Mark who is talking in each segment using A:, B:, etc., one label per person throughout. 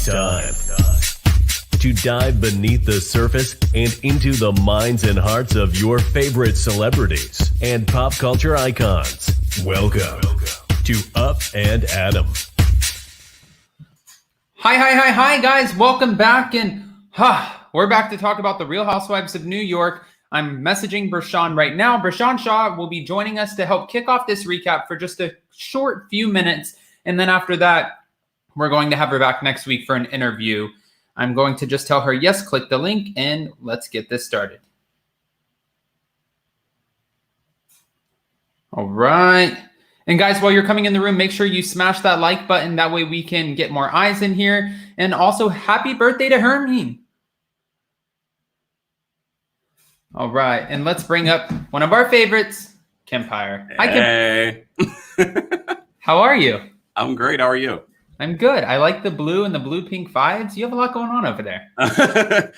A: It's time to dive beneath the surface and into the minds and hearts of your favorite celebrities and pop culture icons. Welcome to Up and Adam.
B: Hi, guys. Welcome back. And we're back to talk about the Real Housewives of New York. I'm messaging Bershan right now. Bershan Shaw will be joining us to help kick off this recap for just a short few minutes. And then after that, we're going to have her back next week for an interview. I'm going to just tell her, yes, click the link, and let's get this started. All right. And guys, while you're coming in the room, make sure you smash that like button. That way we can get more eyes in here. And also, happy birthday to Hermine. All right. And let's bring up one of our favorites, Kempire. Hi,
C: Hey.
B: How are you?
C: I'm great. How are you?
B: I'm good. I like the blue and the blue-pink vibes. You have a lot going on over there.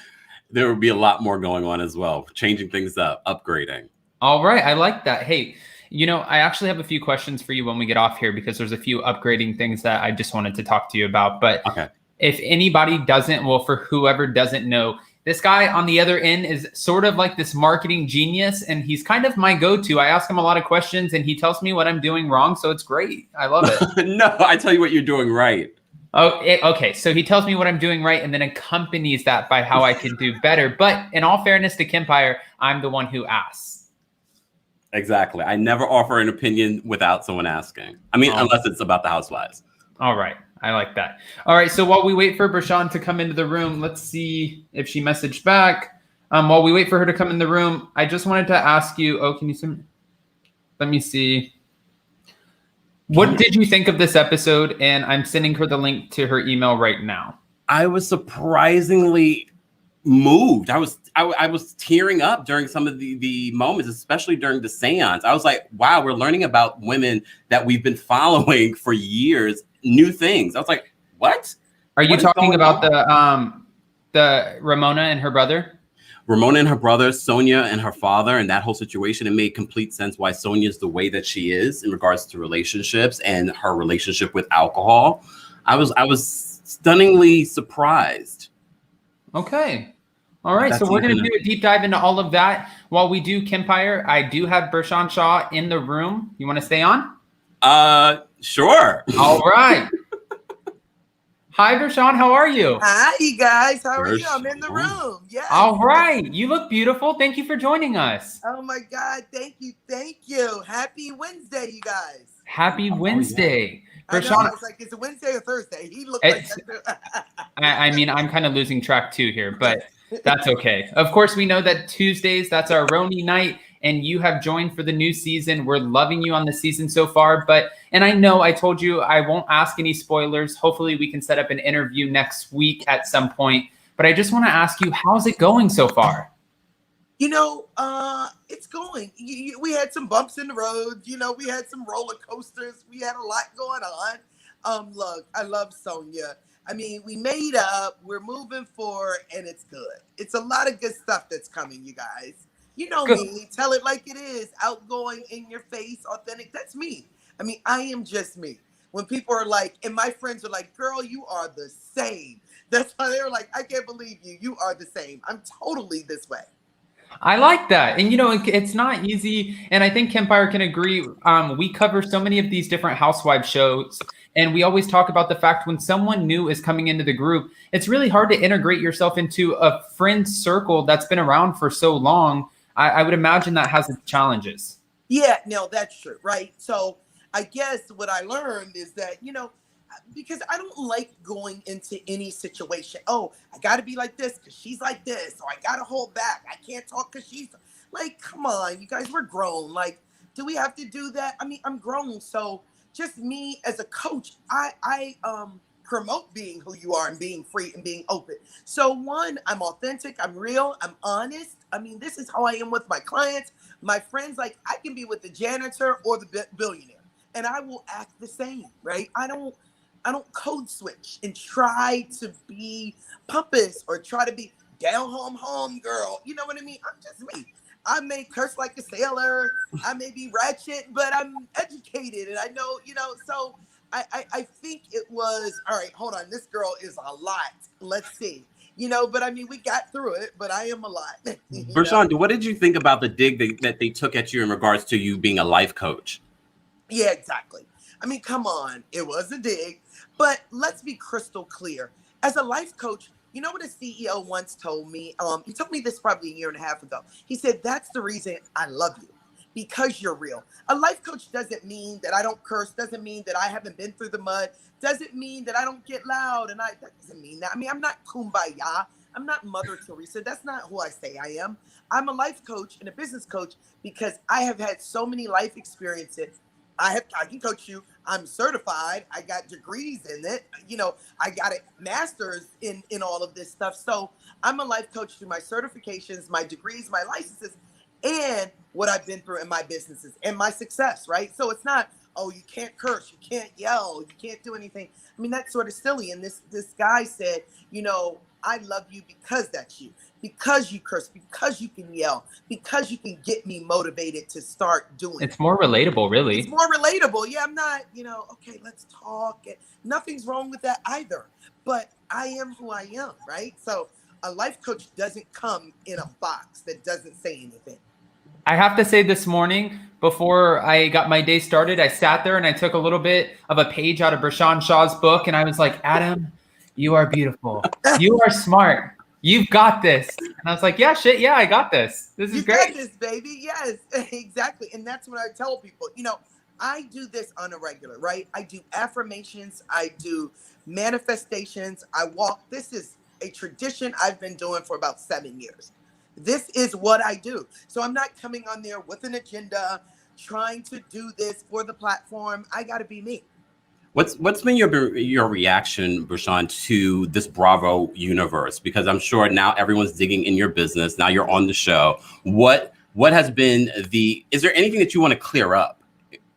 C: There will be a lot more going on as well. Changing things up, upgrading.
B: All right. I like that. Hey, you know, I actually have a few questions for you when we get off here because there's a few upgrading things that I just wanted to talk to you about. But
C: Okay.
B: if anybody doesn't, well, for whoever doesn't know, this guy on the other end is sort of like this marketing genius, and he's kind of my go-to. I ask him a lot of questions, and he tells me what I'm doing wrong, so it's great. I love it.
C: No, I tell you what you're doing right.
B: Okay. So he tells me what I'm doing right, and then accompanies that by how I can do better. But in all fairness to Kempire, I'm the one who asks.
C: Exactly. I never offer an opinion without someone asking. I mean, unless it's about the Housewives.
B: All right. I like that. All right. So while we wait for Bershan to come into the room, let's see if she messaged back. While we wait for her to come in the room, I just wanted to ask you, can you see? Let me see. What did you think of this episode? And I'm sending her the link to her email right now.
C: I was surprisingly moved. I was tearing up during some of the moments, especially during the seance. I was like, wow, we're learning about women that we've been following for years, new things. I was like, what?
B: Are you talking about the Ramona and her brother?
C: Ramona and her brother, Sonia and her father, and that whole situation. It made complete sense why Sonia is the way that she is in regards to relationships and her relationship with alcohol. I was stunningly surprised.
B: Okay. All right. So we're going to do a deep dive into all of that. While we do Kempire, I do have Bershan Shaw in the room. You want to stay on?
C: Sure.
B: All right. Hi, Bershan. How are you?
D: Hi, you guys. How are you? I'm in the room. Yeah.
B: All right. You look beautiful. Thank you for joining us.
D: Oh, my God. Thank you. Thank you. Happy Wednesday, you guys.
B: Happy Wednesday.
D: Yeah.
B: Bershan,
D: I was like, is it Wednesday or Thursday? He looked like that.
B: I mean, I'm kind of losing track too here, but that's okay. Of course, we know that Tuesdays, that's our RHONY night, and you have joined for the new season. We're loving you on the season so far, and I know I told you I won't ask any spoilers. Hopefully we can set up an interview next week at some point, but I just want to ask you, how's it going so far?
D: You know, it's going. We had some bumps in the road. You know, we had some roller coasters. We had a lot going on. Look, I love Sonia. I mean, we made up, we're moving forward, and it's good. It's a lot of good stuff that's coming, you guys. You know me, tell it like it is, outgoing, in your face, authentic. That's me. I mean, I am just me. When people are like, and my friends are like, girl, you are the same. That's why they're like, I can't believe you. You are the same. I'm totally this way.
B: I like that. And, you know, it's not easy. And I think Kempire can agree. We cover so many of these different housewife shows. And we always talk about the fact when someone new is coming into the group, it's really hard to integrate yourself into a friend circle that's been around for so long. I would imagine that has its challenges.
D: Yeah, no, that's true. Right. So I guess what I learned is that, you know, because I don't like going into any situation. Oh, I got to be like this because she's like this. Or I got to hold back. I can't talk because she's like, come on, you guys, we're grown. Like, do we have to do that? I mean, I'm grown. So just me as a coach, I promote being who you are and being free and being open. So one, I'm authentic. I'm real. I'm honest. I mean, this is how I am with my clients, my friends. Like I can be with the janitor or the billionaire and I will act the same, right? I don't code switch and try to be pompous or try to be down home girl. You know what I mean? I'm just me. I may curse like a sailor. I may be ratchet, but I'm educated and I know, you know, so I think it was, all right, hold on. This girl is a lot. Let's see. You know, but I mean, we got through it, but I am a lot.
C: Bershan, what did you think about the dig that they took at you in regards to you being a life coach?
D: Yeah, exactly. I mean, come on. It was a dig, but let's be crystal clear. As a life coach, you know what a CEO once told me? He told me this probably a year and a half ago. He said, that's the reason I love you, because you're real. A life coach doesn't mean that I don't curse, doesn't mean that I haven't been through the mud, doesn't mean that I don't get loud. That doesn't mean that. I mean, I'm not kumbaya. I'm not Mother Teresa. That's not who I say I am. I'm a life coach and a business coach because I have had so many life experiences. I can coach you. I'm certified. I got degrees in it. You know, I got a master's in all of this stuff. So I'm a life coach through my certifications, my degrees, my licenses, and what I've been through in my businesses and my success, right? So it's not, oh, you can't curse, you can't yell, you can't do anything. I mean, that's sort of silly. And this guy said, you know, I love you because that's you, because you curse, because you can yell, because you can get me motivated to start doing it.
B: It's more relatable, really.
D: It's more relatable. Yeah, I'm not, you know, okay, let's talk. Nothing's wrong with that either. But I am who I am, right? So a life coach doesn't come in a box that doesn't say anything.
B: I have to say, this morning, before I got my day started, I sat there and I took a little bit of a page out of Bershan Shaw's book, and I was like, Adam, you are beautiful. You are smart. You've got this. And I was like, yeah, shit, yeah, I got this. This is great.
D: You got this, baby. Yes, exactly. And that's what I tell people. You know, I do this on a regular, right? I do affirmations. I do manifestations. I walk. This is a tradition I've been doing for about 7 years. This is what I do. So I'm not coming on there with an agenda, trying to do this for the platform. I got to be me.
C: What's been your reaction, Bershan, to this Bravo universe? Because I'm sure now everyone's digging in your business. Now you're on the show. What has been is there anything that you want to clear up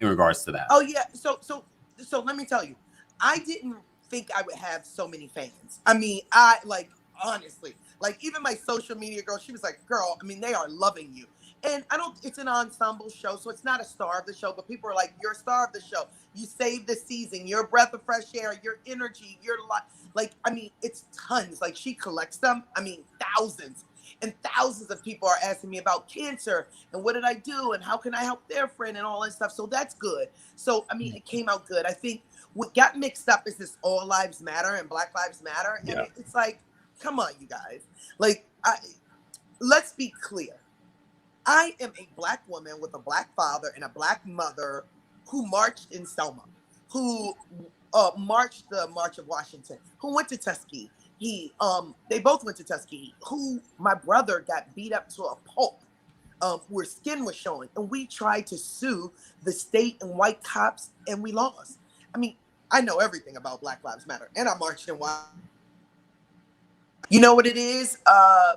C: in regards to that?
D: Oh yeah. So let me tell you, I didn't think I would have so many fans. I mean, honestly, like even my social media girl, she was like, girl, I mean, they are loving you. And it's an ensemble show, so it's not a star of the show, but people are like, you're a star of the show. You saved the season. You're a breath of fresh air. Your energy, your life. Like, I mean, it's tons. Like, she collects them. I mean, thousands and thousands of people are asking me about cancer and what did I do and how can I help their friend and all that stuff. So that's good. So, I mean, it came out good. I think what got mixed up is this All Lives Matter and Black Lives Matter. And it's like, come on, you guys. Like, let's be clear. I am a Black woman with a Black father and a Black mother who marched in Selma, who marched the March of Washington, who went to Tuskegee. They both went to Tuskegee. Who my brother got beat up to a pulp, where skin was showing, and we tried to sue the state and white cops, and we lost. I mean, I know everything about Black Lives Matter, and I marched in Washington. You know what it is? Can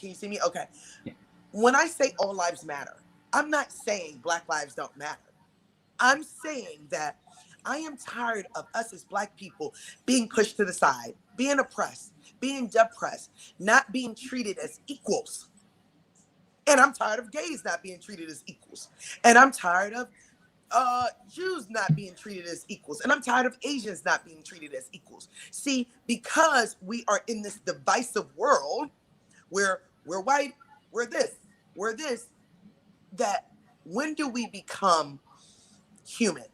D: you see me? Okay. Yeah. When I say all lives matter, I'm not saying Black lives don't matter. I'm saying that I am tired of us as Black people being pushed to the side, being oppressed, being depressed, not being treated as equals. And I'm tired of gays not being treated as equals. And I'm tired of Jews not being treated as equals. And I'm tired of Asians not being treated as equals. See, because we are in this divisive world where we're white, we're this, that when do we become human,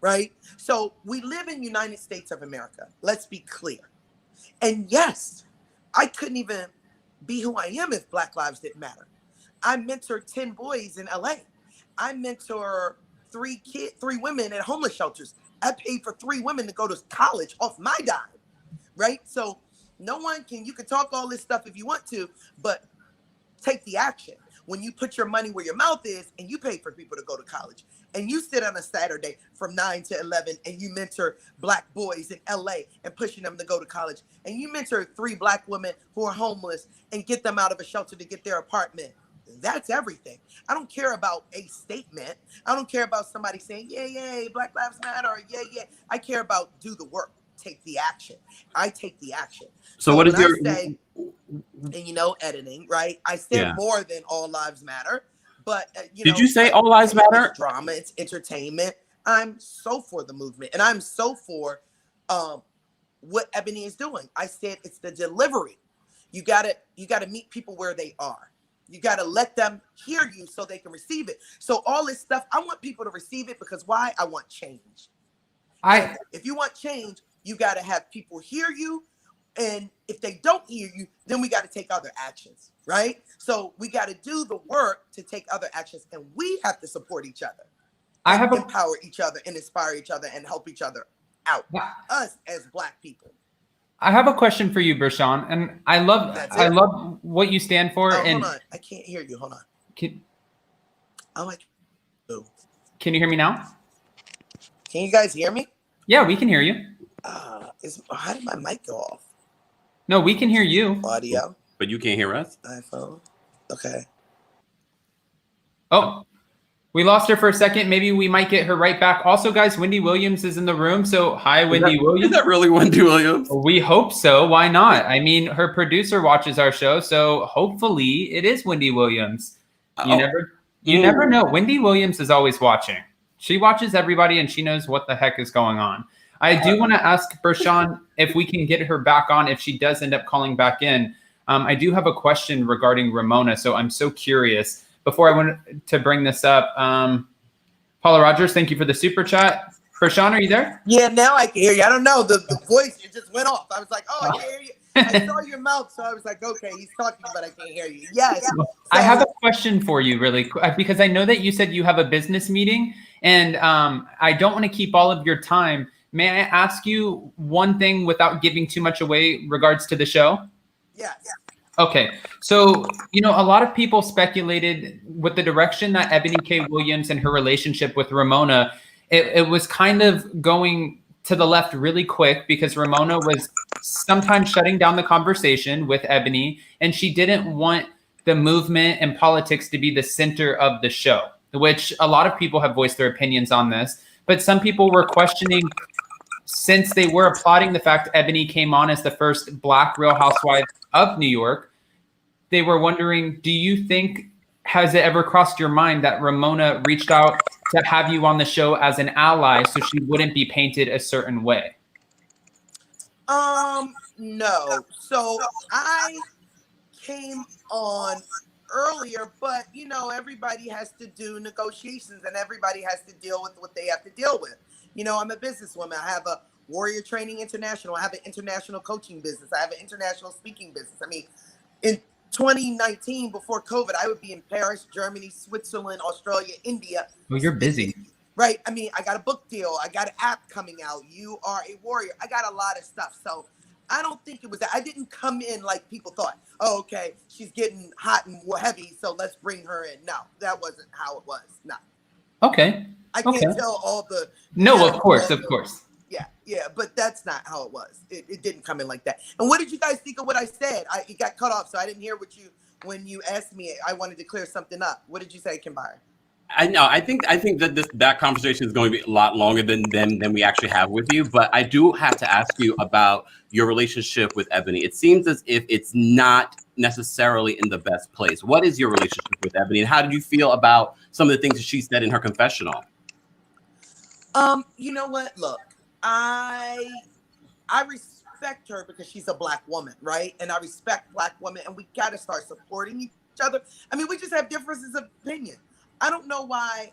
D: right? So we live in United States of America. Let's be clear. And yes, I couldn't even be who I am if Black lives didn't matter. I mentored 10 boys in LA. I mentor 3 women at homeless shelters. I paid for 3 women to go to college off my dime, right? So you can talk all this stuff if you want to, but take the action. When you put your money where your mouth is and you pay for people to go to college and you sit on a Saturday from 9 to 11 and you mentor Black boys in LA and pushing them to go to college, and you mentor 3 Black women who are homeless and get them out of a shelter to get their apartment, that's everything. I don't care about a statement. I don't care about somebody saying, yeah, Black Lives Matter, or yeah. I care about do the work, take the action. I take the action.
C: So what is your...
D: And editing, right? I said more than all lives matter, but
C: did you say all lives matter?
D: It's drama, it's entertainment. I'm so for the movement, and I'm so for what Ebony is doing. I said it's the delivery. You gotta meet people where they are. You gotta let them hear you so they can receive it. So all this stuff, I want people to receive it because why? I want change. If you want change, you gotta have people hear you. And if they don't hear you, then we got to take other actions, right? So we got to do the work to take other actions, and we have to support each other. Empower each other and inspire each other and help each other out. Us as Black people.
B: I have a question for you, Bershan, and I love what you stand for.
D: Oh,
B: and
D: hold on, I can't hear you. Hold on. Can
B: you hear me now?
D: Can you guys hear me?
B: Yeah, we can hear you.
D: How did my mic go off?
B: No, we can hear you.
D: Audio.
C: But you can't hear us?
D: iPhone. Okay.
B: Oh, we lost her for a second. Maybe we might get her right back. Also, guys, Wendy Williams is in the room. So hi, Wendy Williams.
C: Is that really Wendy Williams?
B: We hope so. Why not? I mean, her producer watches our show. So hopefully it is Wendy Williams. You never know. Wendy Williams is always watching. She watches everybody and she knows what the heck is going on. I do want to ask Bershan if we can get her back on if she does end up calling back in. I do have a question regarding Ramona, so I'm so curious. Before I want to bring this up, Paula Rogers, thank you for the super chat. Bershan, are you there?
D: Yeah, now I can hear you. I don't know. The voice, it just went off. I was like, oh, I can't hear you. I saw your mouth, so I was like, okay, he's talking, but I can't hear you. Yes. So,
B: I have a question for you really quick, because I know that you said you have a business meeting, and I don't want to keep all of your time. May I ask you one thing without giving too much away regards to the show?
D: Yes.
B: Okay. So, a lot of people speculated with the direction that Ebony K. Williams and her relationship with Ramona, it was kind of going to the left really quick because Ramona was sometimes shutting down the conversation with Ebony, and she didn't want the movement and politics to be the center of the show, which a lot of people have voiced their opinions on this. But some people were questioning, since they were applauding the fact Ebony came on as the first Black Real Housewife of New York, they were wondering, do you think, has it ever crossed your mind that Ramona reached out to have you on the show as an ally so she wouldn't be painted a certain way?
D: No. So I came on earlier, but everybody has to do negotiations and everybody has to deal with what they have to deal with. I'm a businesswoman. I have a Warrior Training International. I have an international coaching business. I have an international speaking business. I mean, in 2019, before COVID, I would be in Paris, Germany, Switzerland, Australia, India.
B: Well, you're busy.
D: Right. I mean, I got a book deal. I got an app coming out. You Are a Warrior. I got a lot of stuff. So I don't think it was that. I didn't come in like people thought. Oh, okay, she's getting hot and heavy, so let's bring her in. No, that wasn't how it was. No.
B: Okay.
D: I can't tell all the.
B: No, of course.
D: Yeah, but that's not how it was. It didn't come in like that. And what did you guys think of what I said? It got cut off, so I didn't hear when you asked me. I wanted to clear something up. What did you say, Kempire?
C: I know. I think that that conversation is going to be a lot longer than we actually have with you. But I do have to ask you about your relationship with Ebony. It seems as if it's not necessarily in the best place. What is your relationship with Ebony, and how did you feel about some of the things that she said in her confessional?
D: You know what? Look, I respect her because she's a Black woman, right? And I respect Black women, and we got to start supporting each other. I mean, we just have differences of opinion. I don't know why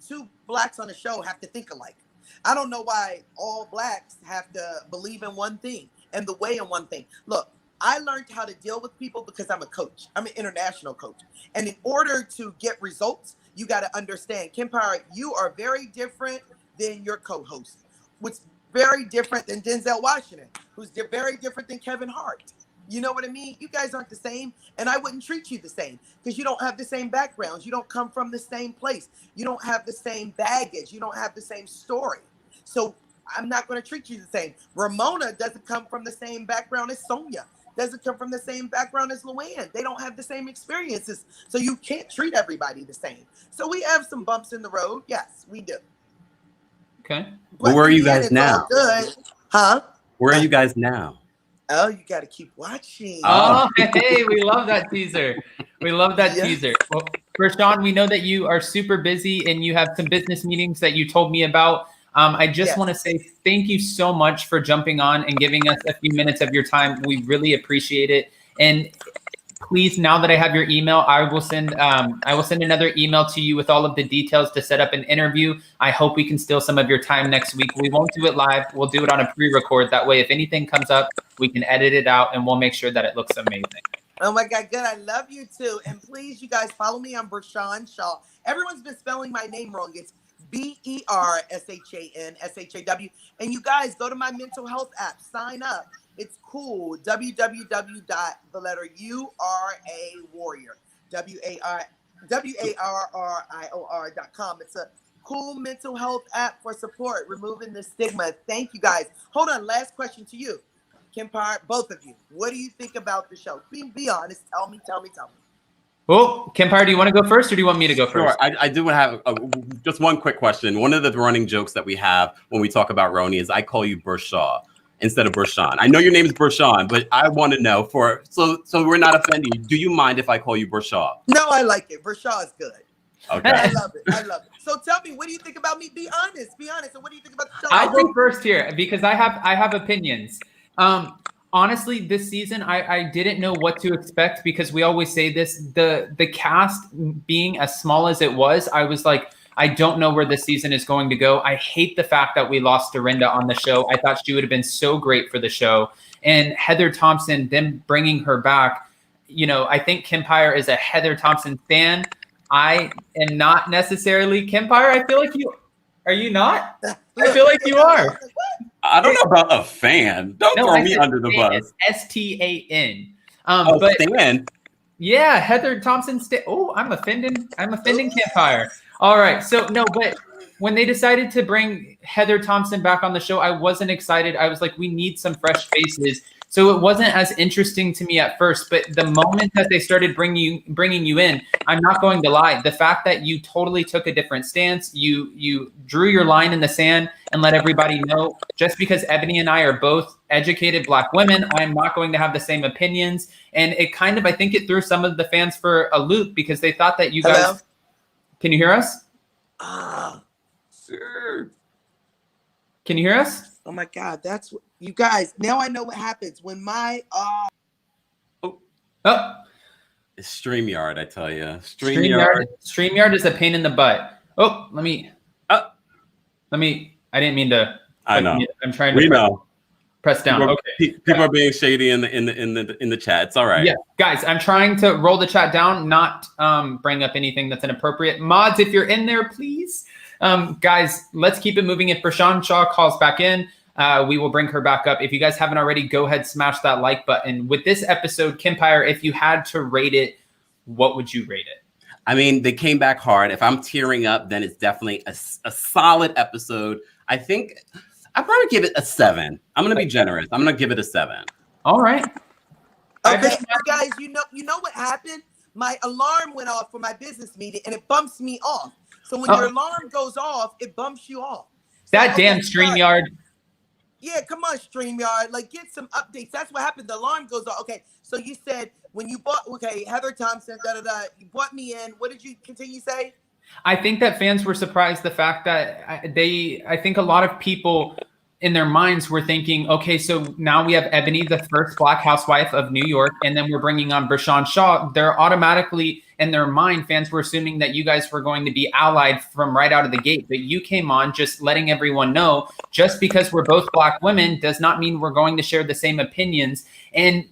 D: two Blacks on a show have to think alike. I don't know why all Blacks have to believe in one thing and the way in one thing. Look, I learned how to deal with people because I'm a coach. I'm an international coach. And in order to get results, you got to understand, Kempire, you are very different than your co-host, which is very different than Denzel Washington, who's very different than Kevin Hart. You know what I mean? You guys aren't the same, and I wouldn't treat you the same because you don't have the same backgrounds. You don't come from the same place. You don't have the same baggage. You don't have the same story. So I'm not going to treat you the same. Ramona doesn't come from the same background as Sonia. Doesn't come from the same background as LUANN. They don't have the same experiences. So you can't treat everybody the same. So we have some bumps in the road. Yes, we do.
B: Okay.
C: But where are you guys now?
D: Good. Huh?
C: Where are you guys now?
D: Oh, you got to keep watching.
B: Oh, hey, we love that teaser. We love that
D: Yes.
B: teaser. Well, Bershan, we know that you are super busy and you have some business meetings that you told me about. I just
D: Yes.
B: want to say thank you so much for jumping on and giving us a few minutes of your time. We really appreciate it. And please, now that I have your email, I will send another email to you with all of the details to set up an interview. I hope we can steal some of your time next week. We won't do it live. We'll do it on a pre-record. That way, if anything comes up, we can edit it out and we'll make sure that it looks amazing.
D: Oh my God, good. I love you too. And please, you guys, follow me on Bershan Shaw. Everyone's been spelling my name wrong. It's BERSHANSHAW. And you guys, go to my mental health app. Sign up. It's cool. www.warrior. WARRIOR.com. It's a cool mental health app for support, removing the stigma. Thank you guys. Hold on. Last question to you, Kempire, both of you. What do you think about the show? Be honest. Tell me.
B: Well, Kempire, do you want to go first or do you want me to go
C: Sure.
B: first?
C: I do have just one quick question. One of the running jokes that we have when we talk about RHONY is I call you Bershaw instead of Bershan. I know your name is Bershan, but I want to know so we're not offending. Do you mind if I call you Bershaw?
D: No, I like it. Bershaw is good.
C: Okay.
D: I love it. So tell me, what do you think about me? Be honest. And what do you think about the show?
B: I'll go first here because I have opinions. Honestly, this season, I didn't know what to expect because we always say this, the cast being as small as it was, I was like, I don't know where this season is going to go. I hate the fact that we lost Dorinda on the show. I thought she would have been so great for the show. And Heather Thompson, them bringing her back, I think Kempire is a Heather Thompson fan. I am not necessarily Kempire. I feel like are you not? I feel like you are.
C: I don't know about a fan. Don't throw me under the bus.
B: STAN.
C: But Stan.
B: Yeah, Heather Thompson. I'm offending Kempire. All right. So no, but when they decided to bring Heather Thompson back on the show, I wasn't excited. I was like, we need some fresh faces. So it wasn't as interesting to me at first, but the moment that they started bringing you in, I'm not going to lie. The fact that you totally took a different stance, you drew your line in the sand and let everybody know, just because Ebony and I are both educated Black women, I'm not going to have the same opinions. And it kind of, I think it threw some of the fans for a loop because they thought that you guys, can you hear us?
C: Sure.
B: Can you hear us?
D: Oh my God, that's what you guys. Now I know what happens when my
C: It's StreamYard, I tell you.
B: StreamYard is a pain in the butt. Oh, I didn't mean to.
C: I know.
B: I'm trying to press down.
C: People are being shady in the chat. It's all right.
B: Yeah, guys, I'm trying to roll the chat down, not bring up anything that's inappropriate. Mods, if you're in there, please. Guys, let's keep it moving. If Bershan Shaw calls back in, we will bring her back up. If you guys haven't already, go ahead, smash that like button. With this episode, Kempire, if you had to rate it, what would you rate it?
C: I mean, they came back hard. If I'm tearing up, then it's definitely a solid episode. I think I'd probably give it a 7. I'm going to be generous. I'm going to give it a 7.
B: All right.
D: Okay, guys, you know what happened? My alarm went off for my business meeting and it bumps me off. So when your alarm goes off, it bumps you off.
B: That damn StreamYard.
D: Yeah, come on, StreamYard. Like, get some updates. That's what happened. The alarm goes off. Okay, so you said when you bought, Heather Thompson, you brought me in. What did you continue to say?
B: I think that fans were surprised the fact that I think a lot of people in their minds were thinking, okay, so now we have Ebony, the first Black housewife of New York, and then we're bringing on Bershan Shaw. They're automatically, in their mind, fans were assuming that you guys were going to be allied from right out of the gate. But you came on just letting everyone know, just because we're both Black women does not mean we're going to share the same opinions. And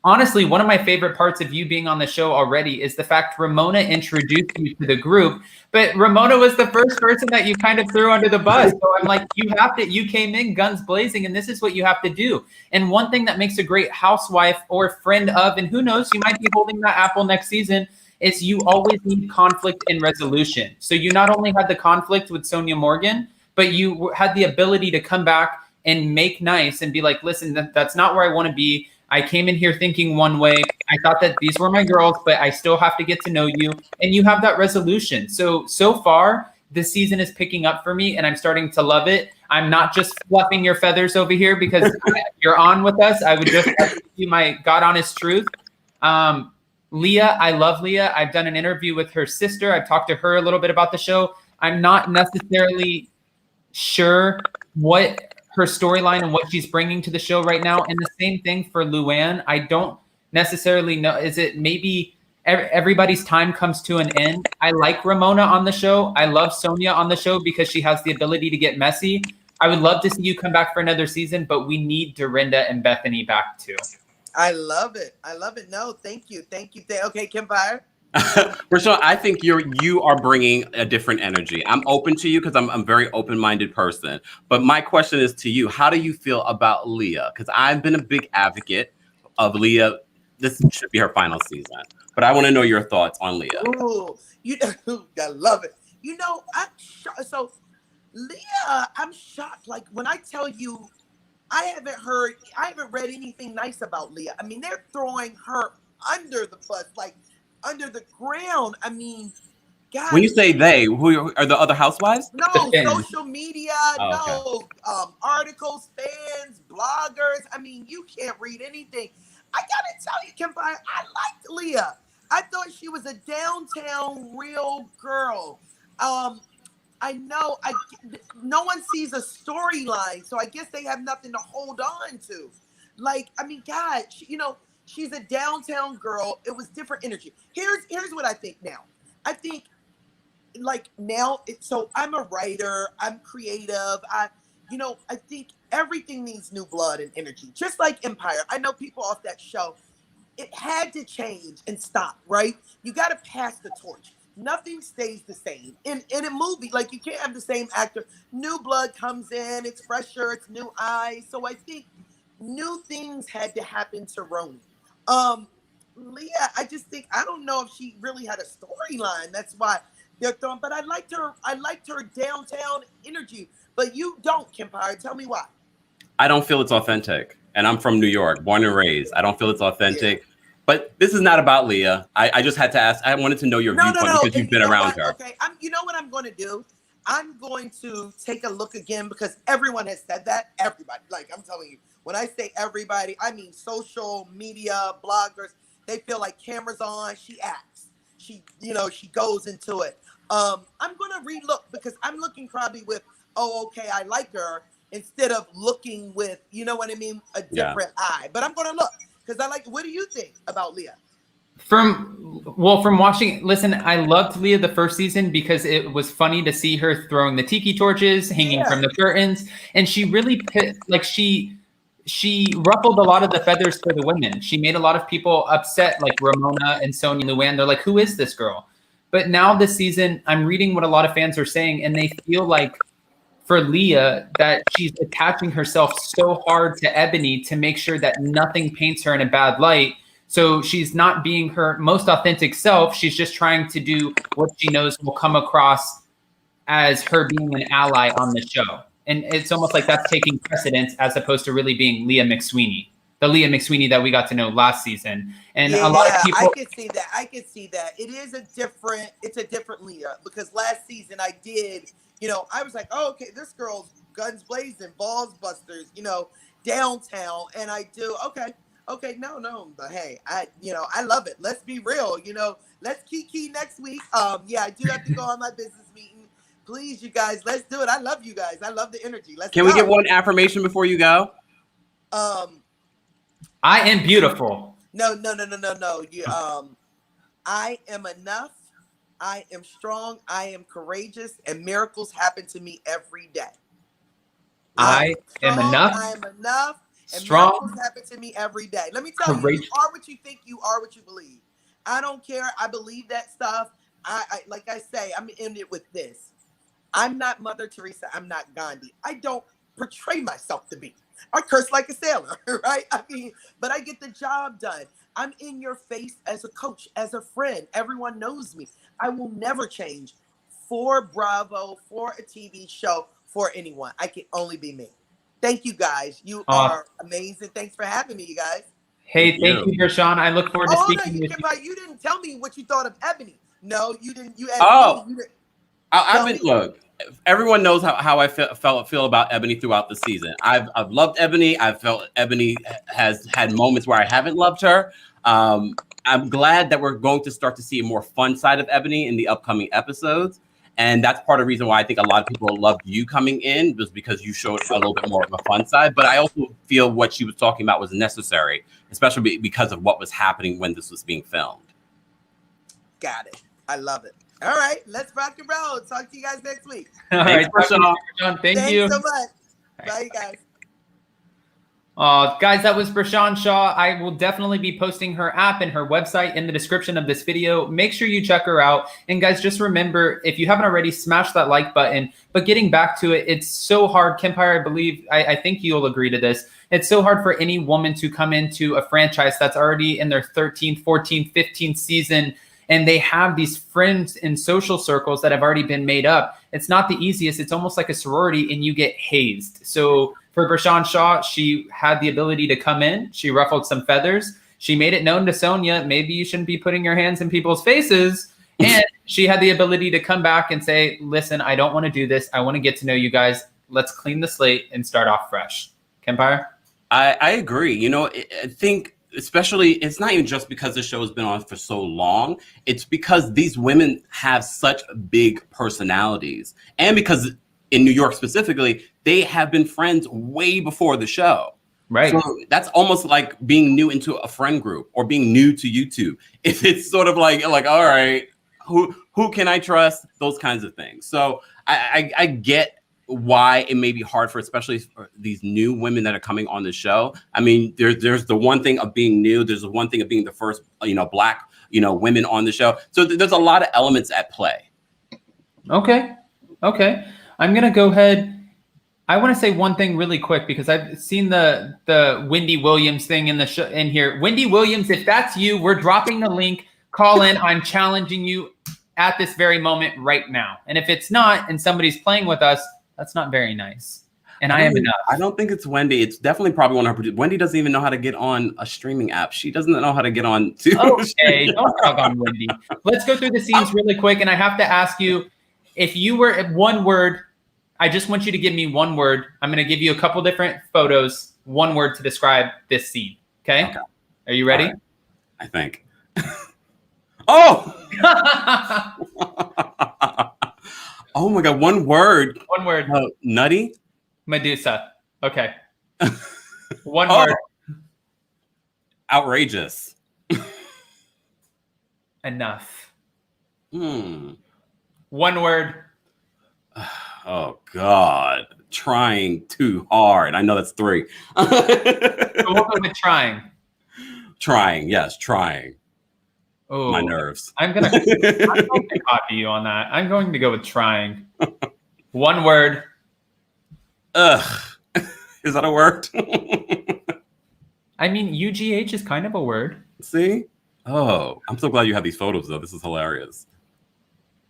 B: honestly, one of my favorite parts of you being on the show already is the fact Ramona introduced you to the group, but Ramona was the first person that you kind of threw under the bus. So I'm like, you came in guns blazing, and this is what you have to do. And one thing that makes a great housewife or friend of, and who knows, you might be holding that apple next season, is you always need conflict and resolution. So you not only had the conflict with Sonia Morgan, but you had the ability to come back and make nice and be like, listen, that's not where I want to be. I came in here thinking one way. I thought that these were my girls, but I still have to get to know you. And you have that resolution. So far, this season is picking up for me, and I'm starting to love it. I'm not just fluffing your feathers over here because you're on with us. I would just give you my God honest truth. Leah, I love Leah. I've done an interview with her sister. I've talked to her a little bit about the show. I'm not necessarily sure what her storyline and what she's bringing to the show right now. And the same thing for LUANN. I don't necessarily know. Is it maybe everybody's time comes to an end? I like Ramona on the show. I love Sonia on the show because she has the ability to get messy. I would love to see you come back for another season, but we need Dorinda and Bethany back too.
D: I love it. I love it. No, thank you. Thank you. Okay, Kempire.
C: Bershan, I think you are bringing a different energy. I'm open to you because I'm a very open-minded person. But my question is to you: how do you feel about Leah? Because I've been a big advocate of Leah. This should be her final season, but I want to know your thoughts on Leah.
D: Ooh, I love it. You know, so Leah, I'm shocked. Like when I tell you, I haven't read anything nice about Leah. I mean, they're throwing her under the bus, like under the ground. I mean, God.
C: When you say they, who are the other housewives?
D: No, social media, articles, fans, bloggers. I mean, you can't read anything. I gotta tell you, Kempire, I liked Leah. I thought she was a downtown real girl. I know no one sees a storyline, so I guess they have nothing to hold on to. Like, I mean, God, she's a downtown girl. It was different energy. Here's what I think now. I think like now, so I'm a writer, I'm creative. I think everything needs new blood and energy, just like Empire. I know people off that show, it had to change and stop, right? You got to pass the torch. Nothing stays the same. In a movie, like you can't have the same actor. New blood comes in, it's fresher, it's new eyes. So I think new things had to happen to RHONY. Leah, I just think, I don't know if she really had a storyline. That's why they're throwing, but I liked her downtown energy. But you don't, Kempire. Tell me why.
C: I don't feel it's authentic. And I'm from New York, born and raised. I don't feel it's authentic. Yeah. But this is not about Leah. I just had to ask. I wanted to know your viewpoint because you've been around her.
D: Okay, you know what I'm going to do? I'm going to take a look again because everyone has said that. Everybody. Like, I'm telling you, when I say everybody, I mean social media, bloggers. They feel like cameras on. She acts. She goes into it. I'm going to relook because I'm looking probably with, oh, okay, I like her, instead of looking with, you know what I mean, a different eye. But I'm going to look. Because I like, what do you think about Leah?
B: From watching, listen, I loved Leah the first season because it was funny to see her throwing the tiki torches, hanging from the curtains. And she really, she ruffled a lot of the feathers for the women. She made a lot of people upset, like Ramona and Sonia and LUANN. They're like, who is this girl? But now this season, I'm reading what a lot of fans are saying, and they feel like for Leah that she's attaching herself so hard to Ebony to make sure that nothing paints her in a bad light. So she's not being her most authentic self. She's just trying to do what she knows will come across as her being an ally on the show. And it's almost like that's taking precedence as opposed to really being Leah McSweeney, the Leah McSweeney that we got to know last season. And a lot of people,
D: I could see that. It's a different Leah, because last season I did, I was like, oh, okay, this girl's guns blazing, balls busters, downtown. And I do, okay, no, but hey, I love it. Let's be real, let's kiki next week. I do have to go on my business meeting. Please, you guys, let's do it. I love you guys. I love the energy.
C: Can we get one affirmation before you go?
B: I am beautiful.
D: No. I am enough. I am strong. I am courageous, and miracles happen to me every day.
B: I am enough.
D: I am enough. And
B: strong.
D: Miracles happen to me every day. Let me tell you, you are what you think. You are what you believe. I don't care. I believe that stuff. I like I say, I'm in it with this. I'm not Mother Teresa. I'm not Gandhi. I don't portray myself to be. I curse like a sailor, right? I mean, but I get the job done. I'm in your face as a coach, as a friend. Everyone knows me. I will never change for Bravo, for a TV show, for anyone. I can only be me. Thank you, guys. You are amazing. Thanks for having me, you guys.
B: Hey, thank you, Bershan. I look forward to speaking with you.
D: You didn't tell me what you thought of Ebony. No, you didn't. You asked me.
C: I've been, look, everyone knows how I feel about Ebony throughout the season. I've loved Ebony. I've felt Ebony has had moments where I haven't loved her. I'm glad that we're going to start to see a more fun side of Ebony in the upcoming episodes. And that's part of the reason why I think a lot of people loved you coming in, was because you showed a little bit more of a fun side. But I also feel what she was talking about was necessary, especially because of what was happening when this was being filmed.
D: Got it. I love it. All right, let's rock and roll. Talk to you guys next week.
B: All right,
C: Bershan.
B: thank you
D: so much. Bye, guys.
B: Guys, that was Bershan Shaw. I will definitely be posting her app and her website in the description of this video. Make sure you check her out. And guys, just remember, if you haven't already, smash that like button. But getting back to it, it's so hard. Kempire, I believe, I think you'll agree to this. It's so hard for any woman to come into a franchise that's already in their 13th, 14th, 15th season, and they have these friends in social circles that have already been made up. It's not the easiest. It's almost like a sorority, and you get hazed. So for Bershan Shaw, she had the ability to come in. She ruffled some feathers. She made it known to Sonia, maybe you shouldn't be putting your hands in people's faces. And she had the ability to come back and say, listen, I don't want to do this. I want to get to know you guys. Let's clean the slate and start off fresh. Kempire?
C: I agree. You know, I think especially, it's not even just because the show has been on for so long. It's because these women have such big personalities. And because in New York specifically, they have been friends way before the show.
B: Right.
C: So that's almost like being new into a friend group or being new to YouTube. If it's sort of like, all right, who can I trust? Those kinds of things. So I get why it may be hard for, especially for these new women that are coming on the show. I mean, there's the one thing of being new. There's the one thing of being the first, Black, women on the show. So there's a lot of elements at play.
B: Okay. I'm going to go ahead. I want to say one thing really quick because I've seen the Wendy Williams thing in the in here. Wendy Williams, if that's you, we're dropping the link. Call in. I'm challenging you at this very moment right now. And if it's not, and somebody's playing with us, that's not very nice. And I am enough.
C: I don't think it's Wendy. It's definitely probably one of her producers. Wendy doesn't even know how to get on a streaming app. She doesn't know how to get on.
B: Okay, don't talk on Wendy. Let's go through the scenes really quick. And I have to ask you, if you were at one word, I just want you to give me one word. I'm going to give you a couple different photos, one word to describe this scene. Okay? Are you ready?
C: Right. I think. Oh! Oh my God, one word.
B: One word.
C: Nutty?
B: Medusa. Okay. One word.
C: Outrageous.
B: Enough.
C: One
B: word.
C: Oh God. Trying too hard. I know that's 3.
B: So we'll go with trying.
C: Trying, yes, trying.
B: Oh,
C: my nerves.
B: I'm going to copy you on that. I'm going to go with trying. One word.
C: Ugh. Is that a word?
B: I mean, UGH is kind of a word.
C: See? Oh, I'm so glad you have these photos, though. This is hilarious.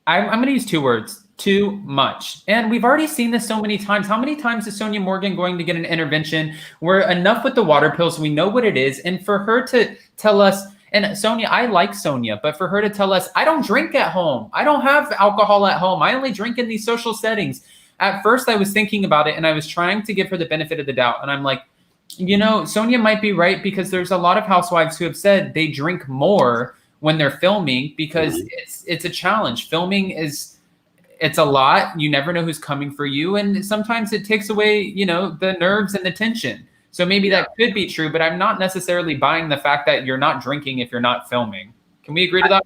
B: I'm going to use 2 words. Too much. And we've already seen this so many times. How many times is Sonia Morgan going to get an intervention? We're enough with the water pills. We know what it is. And for her to tell us, and Sonia, I like Sonia, but for her to tell us, I don't drink at home. I don't have alcohol at home. I only drink in these social settings. At first, I was thinking about it and I was trying to give her the benefit of the doubt. And I'm like, Sonia might be right because there's a lot of housewives who have said they drink more when they're filming because it's a challenge. Filming it's a lot. You never know who's coming for you. And sometimes it takes away, the nerves and the tension. So maybe that could be true, but I'm not necessarily buying the fact that you're not drinking if you're not filming. Can we agree to that?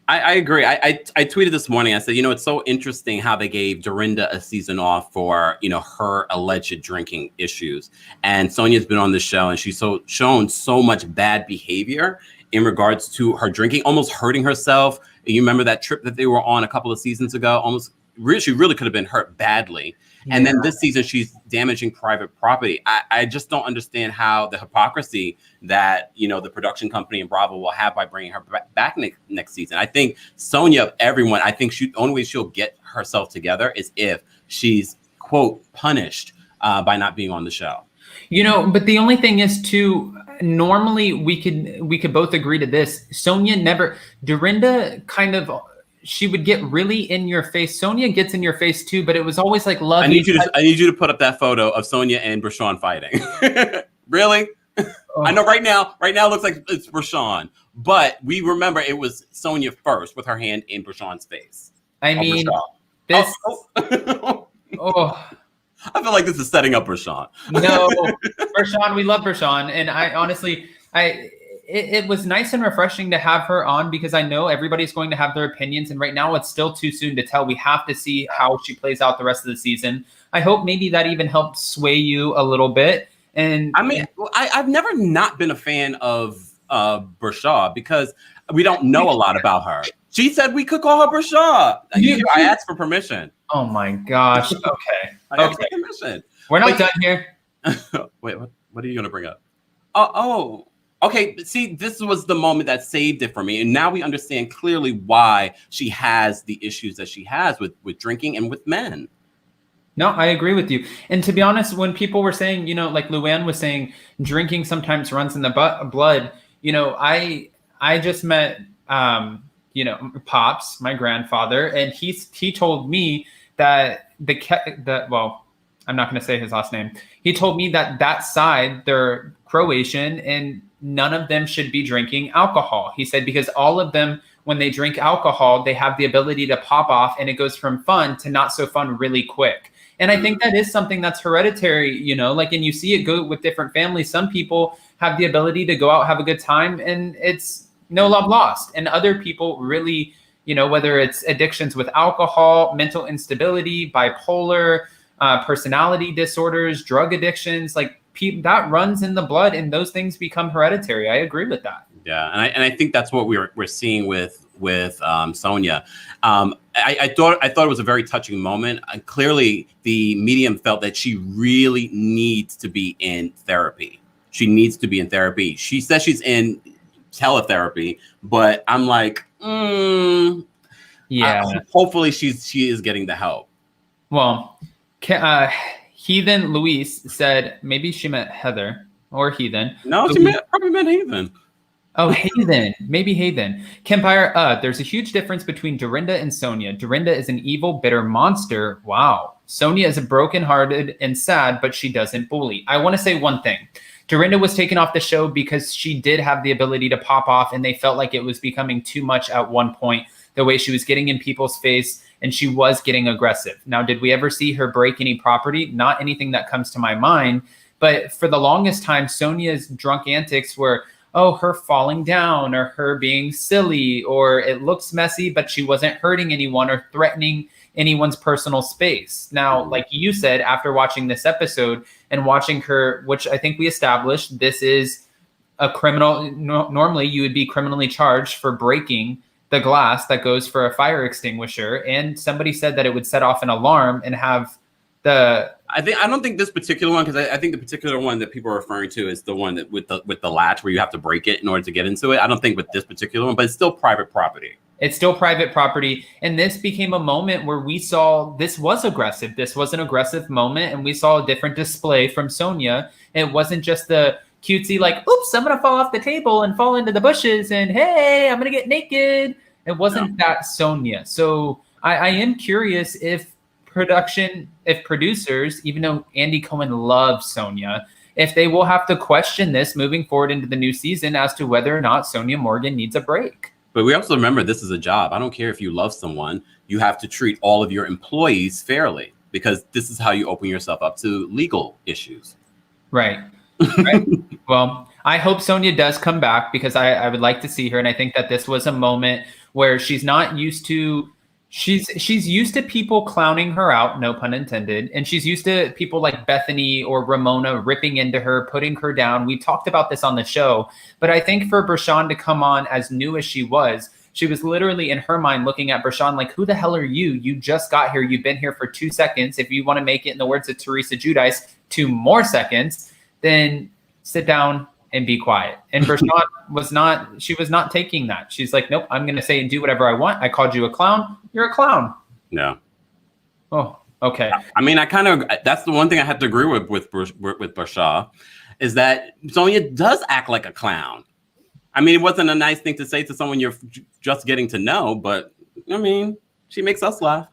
C: I agree. I tweeted this morning. I said, it's so interesting how they gave Dorinda a season off for, her alleged drinking issues. And Sonia's been on the show and she's shown so much bad behavior in regards to her drinking, almost hurting herself. You remember that trip that they were on a couple of seasons ago? She really could have been hurt badly. Yeah. And then this season, she's damaging private property. I just don't understand how the hypocrisy that, the production company and Bravo will have by bringing her back next season. I think Sonia, everyone, I think the only way she'll get herself together is if she's, quote, punished by not being on the show.
B: But the only thing is normally we could both agree to this. Dorinda she would get really in your face. Sonia gets in your face too, but it was always like love.
C: I need you to put up that photo of Sonia and Bershan fighting. Really? I know right now it looks like it's Bershan, but we remember it was Sonia first with her hand in Bershan's face.
B: I mean,
C: Bershan.
B: this.
C: Oh.
B: Oh.
C: I feel like this is setting up Bershan.
B: No, Bershan, we love Bershan, and I honestly, it was nice and refreshing to have her on because I know everybody's going to have their opinions, and right now it's still too soon to tell. We have to see how she plays out the rest of the season. I hope maybe that even helps sway you a little bit. And
C: I mean, I've never not been a fan of Bershan because we don't know a lot about her. She said we could call her Bershan. I asked for permission.
B: Oh my gosh. Okay.
C: I asked for permission.
B: We're not done here.
C: Wait, what are you going to bring up? Okay. See, this was the moment that saved it for me. And now we understand clearly why she has the issues that she has with drinking and with men.
B: No, I agree with you. And to be honest, when people were saying, like LUANN was saying, drinking sometimes runs in the blood, I just met, Pops, my grandfather, and he told me that well, I'm not going to say his last name. He told me that side, they're Croatian and none of them should be drinking alcohol. He said, because all of them, when they drink alcohol, they have the ability to pop off and it goes from fun to not so fun really quick. And I think that is something that's hereditary, and you see it go with different families. Some people have the ability to go out, have a good time, and it's no love lost. And other people really, whether it's addictions with alcohol, mental instability, bipolar, personality disorders, drug addictions, that runs in the blood and those things become hereditary. I agree with that.
C: Yeah, and I think that's what we're seeing with Sonia. I thought it was a very touching moment. Clearly, the medium felt that she really needs to be in therapy. She needs to be in therapy. She says she's in teletherapy, but I'm like,
B: yeah.
C: Hopefully, she is getting the help.
B: Well, Heathen Luis said maybe she meant Heather or Heathen.
C: No, she probably meant Heathen.
B: Oh, Hayden. Maybe Hayden. Kempire, there's a huge difference between Dorinda and Sonia. Dorinda is an evil, bitter monster. Wow. Sonia is a brokenhearted and sad, but she doesn't bully. I want to say one thing. Dorinda was taken off the show because she did have the ability to pop off, and they felt like it was becoming too much at one point, the way she was getting in people's face, and she was getting aggressive. Now, did we ever see her break any property? Not anything that comes to my mind. But for the longest time, Sonia's drunk antics were, her falling down or her being silly, or it looks messy, but she wasn't hurting anyone or threatening anyone's personal space. Now, like you said, after watching this episode and watching her, which I think we established, this is a criminal. Normally, you would be criminally charged for breaking the glass that goes for a fire extinguisher. And somebody said that it would set off an alarm and have the...
C: I don't think this particular one, because I think the particular one that people are referring to is the one that with the latch where you have to break it in order to get into it. I don't think with this particular one, but it's still private property.
B: It's still private property. And this became a moment where we saw this was aggressive. This was an aggressive moment. And we saw a different display from Sonia. It wasn't just the cutesy, oops, I'm going to fall off the table and fall into the bushes. And hey, I'm going to get naked. It wasn't that Sonia. So I am curious if producers, even though Andy Cohen loves Sonia, if they will have to question this moving forward into the new season as to whether or not Sonia Morgan needs a break.
C: But we also remember this is a job. I don't care if you love someone, you have to treat all of your employees fairly, because this is how you open yourself up to legal issues.
B: Right. Well, I hope Sonia does come back, because I would like to see her. And I think that this was a moment where she's not used to, she's used to people clowning her out, no pun intended. And she's used to people like Bethany or Ramona ripping into her, putting her down. We talked about this on the show, but I think for Bershan to come on as new as she was literally in her mind looking at Bershan like, who the hell are you? You just got here. You've been here for 2 seconds. If you want to make it, in the words of Teresa Giudice, 2 more seconds, then sit down and be quiet. And Bershan was not taking that. She's like, nope, I'm going to say and do whatever I want. I called you a clown. You're a clown.
C: No.
B: Oh, okay.
C: I mean, that's the one thing I have to agree with Bershan, is that Sonia does act like a clown. I mean, it wasn't a nice thing to say to someone you're just getting to know, but I mean, she makes us laugh.